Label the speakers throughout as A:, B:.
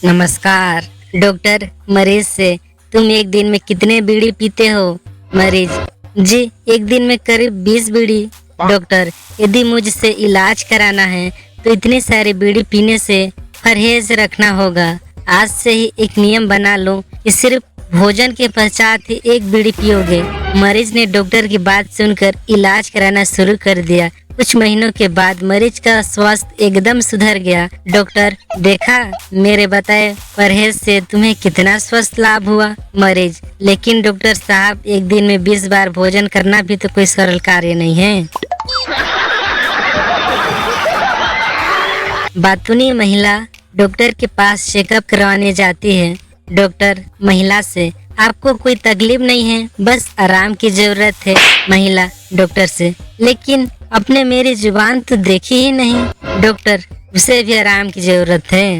A: नमस्कार डॉक्टर। मरीज से तुम एक दिन में कितने बीड़ी पीते हो? मरीज जी, एक दिन में करीब 20 बीड़ी। डॉक्टर, यदि मुझसे इलाज कराना है तो इतनी सारी बीड़ी पीने से परहेज रखना होगा। आज से ही एक नियम बना लो कि सिर्फ भोजन के पश्चात ही एक बीड़ी पियोगे। मरीज ने डॉक्टर की बात सुनकर इलाज कराना शुरू कर दिया। कुछ महीनों के बाद मरीज का स्वास्थ्य एकदम सुधर गया। डॉक्टर, देखा मेरे बताए परहेज से तुम्हें कितना स्वस्थ लाभ हुआ। मरीज, लेकिन डॉक्टर साहब, एक दिन में 20 बार भोजन करना भी तो कोई सरल कार्य नहीं है। बातूनी महिला डॉक्टर के पास चेकअप करवाने जाती है। डॉक्टर महिला से, आपको कोई तकलीफ नहीं है, बस आराम की जरूरत है। महिला डॉक्टर से, लेकिन अपने मेरी जुबान तो देखी ही नहीं। डॉक्टर, उसे भी आराम की जरूरत है।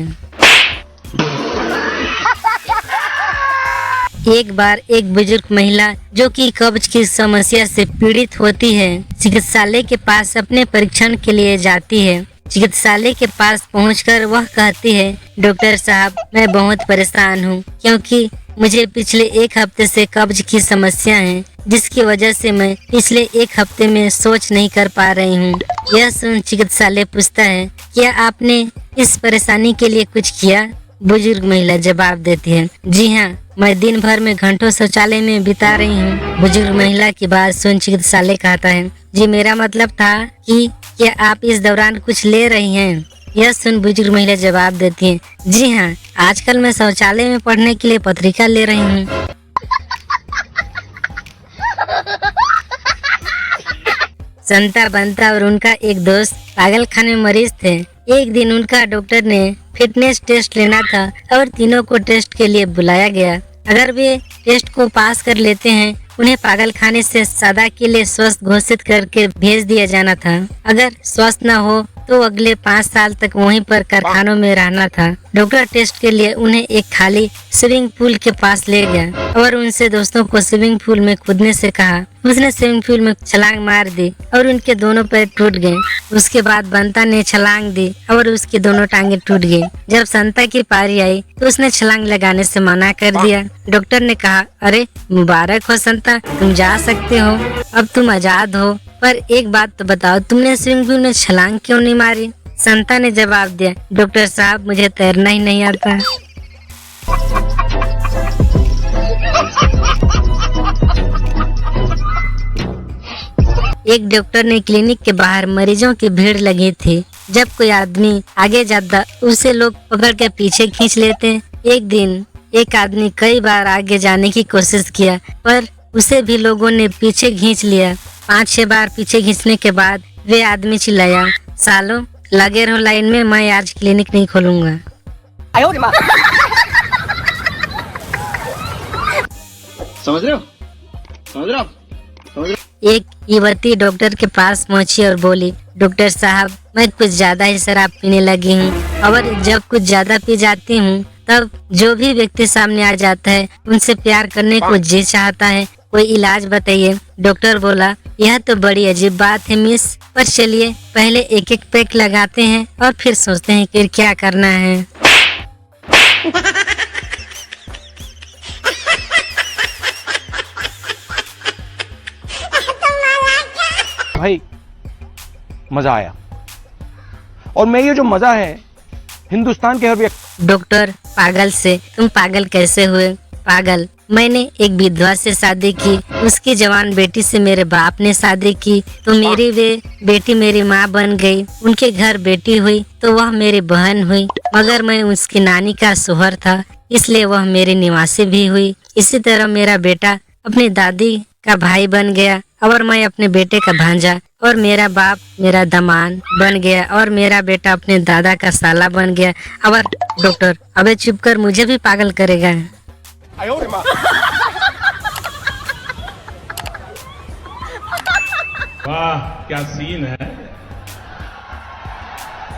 A: एक बार एक बुजुर्ग महिला जो कि कब्ज की समस्या से पीड़ित होती है, चिकित्सालय के पास अपने परीक्षण के लिए जाती है। चिकित्सालय के पास पहुंचकर वह कहती है, डॉक्टर साहब, मैं बहुत परेशान हूं क्योंकि मुझे पिछले 1 हफ्ते से कब्ज की समस्या है, जिसकी वजह से मैं पिछले 1 हफ्ते में सोच नहीं कर पा रही हूँ। यह सुन चिकित्सालय पूछता है, क्या आपने इस परेशानी के लिए कुछ किया? बुजुर्ग महिला जवाब देती है, जी हाँ, मैं दिन भर में घंटों शौचालय में बिता रही हूँ। बुजुर्ग महिला की बात सुन चिकित्सालय कहता है, जी मेरा मतलब था कि क्या आप इस दौरान कुछ ले रही हैं? यह सुन बुजुर्ग महिला जवाब देती है, जी हाँ, आजकल मैं शौचालय में पढ़ने के लिए पत्रिका ले रही हूँ। संता बंता और उनका एक दोस्त पागल खाने में मरीज थे। एक दिन उनका डॉक्टर ने फिटनेस टेस्ट लेना था और तीनों को टेस्ट के लिए बुलाया गया। अगर वे टेस्ट को पास कर लेते हैं, उन्हें पागल खाने से सदा के लिए स्वस्थ घोषित करके भेज दिया जाना था। अगर स्वस्थ न हो तो अगले 5 साल तक वहीं पर कारखानों में रहना था। डॉक्टर टेस्ट के लिए उन्हें एक खाली स्विमिंग पूल के पास ले गया और उनसे दोस्तों को स्विमिंग पूल में कूदने से कहा। उसने स्विमिंग पूल में छलांग मार दी और उनके दोनों पैर टूट गए। उसके बाद बंता ने छलांग दी और उसकी दोनों टांगे टूट गई। जब संता की पारी आई तो उसने छलांग लगाने से मना कर दिया। डॉक्टर ने कहा, अरे मुबारक हो संता, तुम जा सकते हो, अब तुम आजाद हो। पर एक बात तो बताओ, तुमने स्विमिंग पूल में छलांग क्यों नहीं मारी? संता ने जवाब दिया, डॉक्टर साहब, मुझे तैरना ही नहीं आता। एक डॉक्टर ने क्लिनिक के बाहर मरीजों की भीड़ लगी थी। जब कोई आदमी आगे जाता, उसे लोग पकड़ के पीछे खींच लेते। एक दिन एक आदमी कई बार आगे जाने की कोशिश किया, पर उसे भी लोगों ने पीछे खींच लिया। 5-6 बार पीछे खींचने के बाद वे आदमी चिल्लाया, सालों, लगे रहो लाइन में, मैं आज क्लिनिक नहीं खोलूंगा।
B: समझ रहे हो? समझ रहे हो? समझ रहे हो?
A: एक युवती डॉक्टर के पास पहुंची और बोली, डॉक्टर साहब, मैं कुछ ज्यादा ही शराब पीने लगी हूँ और जब कुछ ज्यादा पी जाती हूँ तब जो भी व्यक्ति सामने आ जाता है उनसे प्यार करने को जी चाहता है, कोई इलाज बताइए। डॉक्टर बोला, यह तो बड़ी अजीब बात है मिस, पर चलिए पहले एक एक पैक लगाते हैं और फिर सोचते हैं कि क्या करना है।
C: भाई मजा आया, और मैं ये जो मजा है हिंदुस्तान के हर व्यक्ति।
A: डॉक्टर पागल से, तुम पागल कैसे हुए? पागल, मैंने एक विधवा से शादी की, उसकी जवान बेटी से मेरे बाप ने शादी की तो मेरी वे बेटी मेरी माँ बन गई। उनके घर बेटी हुई तो वह मेरी बहन हुई, मगर मैं उसकी नानी का शोहर था, इसलिए वह मेरी निवासी भी हुई। इसी तरह मेरा बेटा अपनी दादी का भाई बन गया और मैं अपने बेटे का भांजा, और मेरा बाप मेरा दामाद बन गया और मेरा बेटा अपने दादा का साला बन गया। और डॉक्टर, अबे चुप कर, मुझे भी पागल करेगा।
D: वाह क्या सीन है,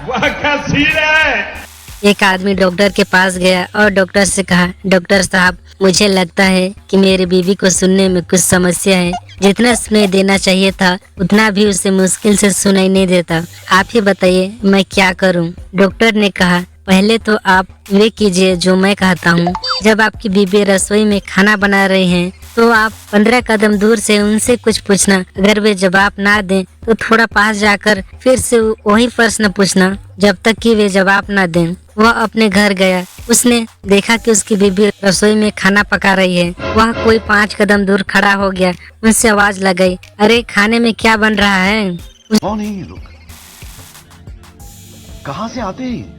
D: वाह क्या सीन है।
A: एक आदमी डॉक्टर के पास गया और डॉक्टर से कहा, डॉक्टर साहब, मुझे लगता है कि मेरी बीवी को सुनने में कुछ समस्या है। जितना सुनाई देना चाहिए था उतना भी उसे मुश्किल से सुनाई नहीं देता। आप ही बताइए मैं क्या करूं? डॉक्टर ने कहा, पहले तो आप वे कीजिए जो मैं कहता हूँ। जब आपकी बीबी रसोई में खाना बना रही हैं, तो आप 15 कदम दूर से उनसे कुछ पूछना। अगर वे जवाब ना दें तो थोड़ा पास जाकर फिर से वही प्रश्न पूछना जब तक कि वे जवाब ना दें। वह अपने घर गया। उसने देखा कि उसकी बीबी रसोई में खाना पका रही है। वह कोई 5 कदम दूर खड़ा हो गया। उनसे आवाज लगाई, अरे खाने में क्या बन रहा है?
C: कौन है ये लोग? कहाँ से आते हैं?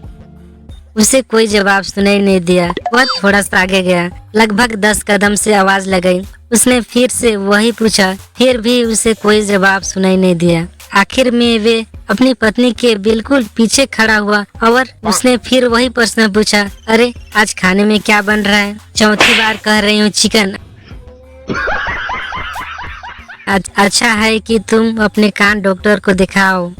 A: उसे कोई जवाब सुनाई नहीं दिया। वह थोड़ा सा आगे गया। लगभग 10 कदम से आवाज लगाई। उसने फिर से वही पूछा, फिर भी उसे कोई जवाब सुनाई नहीं दिया। आखिर में वे अपनी पत्नी के बिल्कुल पीछे खड़ा हुआ और उसने फिर वही प्रश्न पूछा, अरे आज खाने में क्या बन रहा है? चौथी बार कह रही हूँ चिकन। अच्छा है कि तुम अपने कान डॉक्टर को दिखाओ।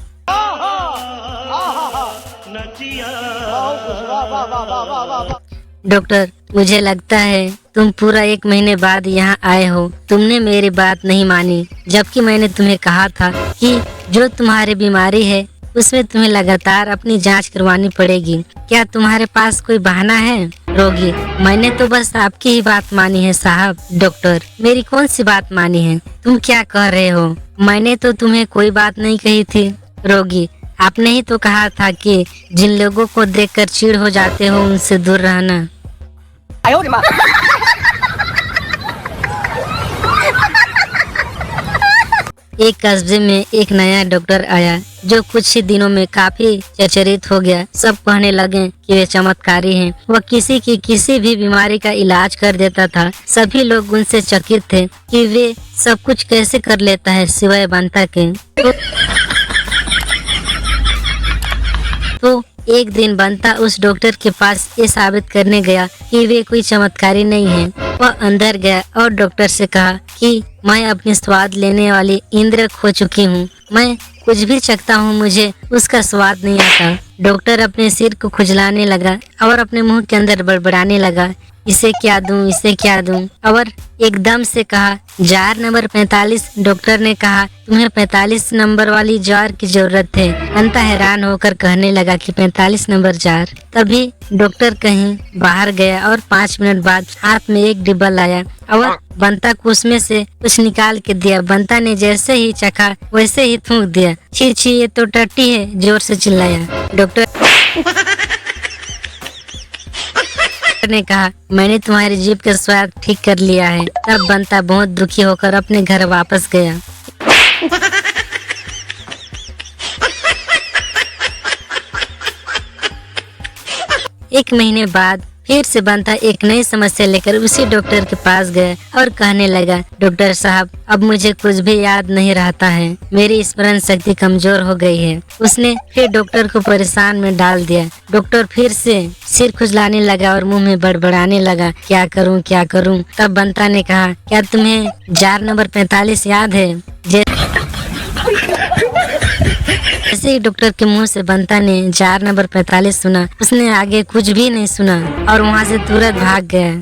A: डॉक्टर, मुझे लगता है तुम पूरा 1 महीने बाद यहाँ आए हो। तुमने मेरी बात नहीं मानी, जबकि मैंने तुम्हें कहा था कि जो तुम्हारी बीमारी है उसमें तुम्हें लगातार अपनी जांच करवानी पड़ेगी। क्या तुम्हारे पास कोई बहाना है? रोगी, मैंने तो बस आपकी ही बात मानी है साहब। डॉक्टर, मेरी कौन सी बात मानी है? तुम क्या कह रहे हो? मैंने तो तुम्हें कोई बात नहीं कही थी। रोगी, आपने ही तो कहा था कि जिन लोगों को देखकर चिढ़ हो जाते हो उनसे दूर रहना। एक कस्बे में एक नया डॉक्टर आया जो कुछ ही दिनों में काफी चर्चित हो गया। सब कहने लगे कि वे चमत्कारी हैं। वह किसी की किसी भी बीमारी का इलाज कर देता था। सभी लोग उनसे चकित थे कि वे सब कुछ कैसे कर लेता है सिवाय बंता के। तो एक दिन बंता उस डॉक्टर के पास ये साबित करने गया कि वे कोई चमत्कारी नहीं है। वह अंदर गया और डॉक्टर से कहा कि मैं अपनी स्वाद लेने वाली इंद्र खो चुकी हूँ। मैं कुछ भी चखता हूँ, मुझे उसका स्वाद नहीं आता। डॉक्टर अपने सिर को खुजलाने लगा और अपने मुंह के अंदर बड़बड़ाने लगा, इसे क्या दूं, इसे क्या दूं, और एकदम से कहा, जार नंबर 45। डॉक्टर ने कहा, तुम्हें 45 नंबर वाली जार की जरूरत है। बंता हैरान होकर कहने लगा कि 45 नंबर जार। तभी डॉक्टर कहीं बाहर गया और 5 मिनट बाद हाथ में एक डिब्बा लाया और बंता को उसमें से कुछ निकाल के दिया। बंता ने जैसे ही चखा वैसे ही थूक दिया। छी छी, ये तो टट्टी है, जोर से चिल्लाया। डॉक्टर ने कहा, मैंने तुम्हारी जीभ का स्वाद ठीक कर लिया है। तब बंता बहुत दुखी होकर अपने घर वापस गया। 1 महीने बाद फिर से बंता एक नई समस्या लेकर उसी डॉक्टर के पास गया और कहने लगा, डॉक्टर साहब, अब मुझे कुछ भी याद नहीं रहता है। मेरी स्मरण शक्ति कमजोर हो गई है। उसने फिर डॉक्टर को परेशान में डाल दिया। डॉक्टर फिर से सिर खुजलाने लगा और मुंह में बड़बड़ाने लगा, क्या करूं, क्या करूं। तब बंता ने कहा, क्या तुम्हें जार नंबर 45 याद है? जैसे ही डॉक्टर के मुंह से बंता ने जार नंबर 45 सुना, उसने आगे कुछ भी नहीं सुना और वहाँ से तुरंत भाग गया।